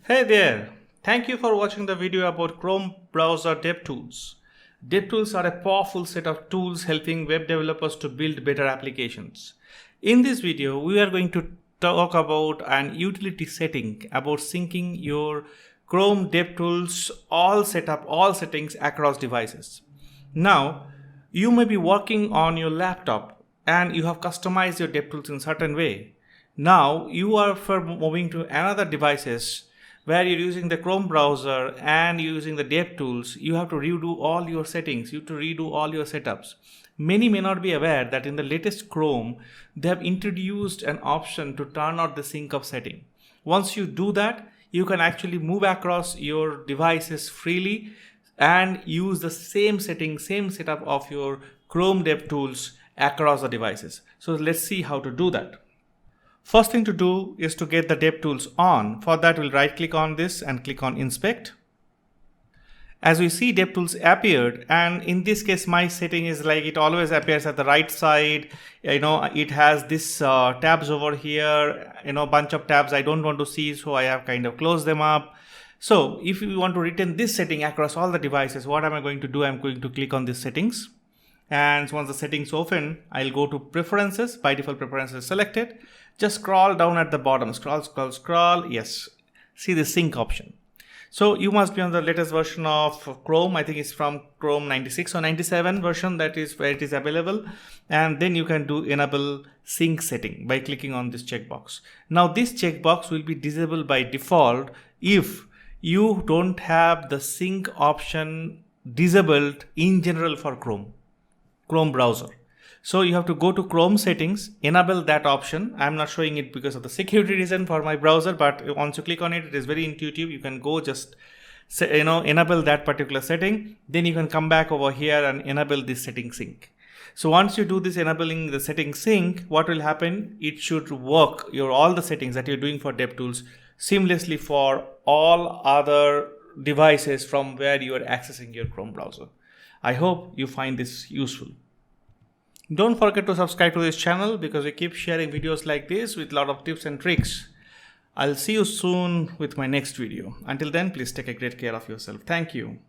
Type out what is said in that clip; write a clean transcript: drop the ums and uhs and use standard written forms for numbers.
Hey there! Thank you for watching the video about Chrome browser DevTools. DevTools are a powerful set of tools helping web developers to build better applications. In this video, we are going to talk about an utility setting about syncing your Chrome DevTools all settings across devices. Now, you may be working on your laptop and you have customized your DevTools in a certain way. Now, you are moving to another devices where you're using the Chrome browser and using the DevTools, you have to redo all your settings, you have to redo all your setups. Many may not be aware that in the latest Chrome, they have introduced an option to turn out the sync of setting. Once you do that, you can actually move across your devices freely and use the same setting, same setup of your Chrome DevTools across the devices. So let's see how to do that. First thing to do is to get the DevTools on. For that, we'll right click on this and click on Inspect. As we see, DevTools appeared, and in this case, my setting is like it always appears at the right side. It has this tabs over here, bunch of tabs I don't want to see, so I have kind of closed them up. So if you want to retain this setting across all the devices, what am I going to do? I'm going to click on these settings. And once the settings open, I'll go to Preferences. By default, Preferences is selected. Just scroll down at the bottom. Scroll. Yes. See the sync option. So you must be on the latest version of Chrome. I think it's from Chrome 96 or 97 version. That is where it is available. And then you can do Enable Sync Setting by clicking on this checkbox. Now this checkbox will be disabled by default if you don't have the sync option disabled in general for Chrome browser. So you have to go to Chrome settings, enable that option. I'm not showing it because of the security reason for my browser, but once you click on it, it is very intuitive. You can go just enable that particular setting. Then you can come back over here and enable this setting sync. So once you do this enabling the setting sync, what will happen? It should work all the settings that you're doing for DevTools seamlessly for all other devices from where you are accessing your Chrome browser. I hope you find this useful. Don't forget to subscribe to this channel because we keep sharing videos like this with a lot of tips and tricks. I'll see you soon with my next video. Until then, please take a great care of yourself. Thank you.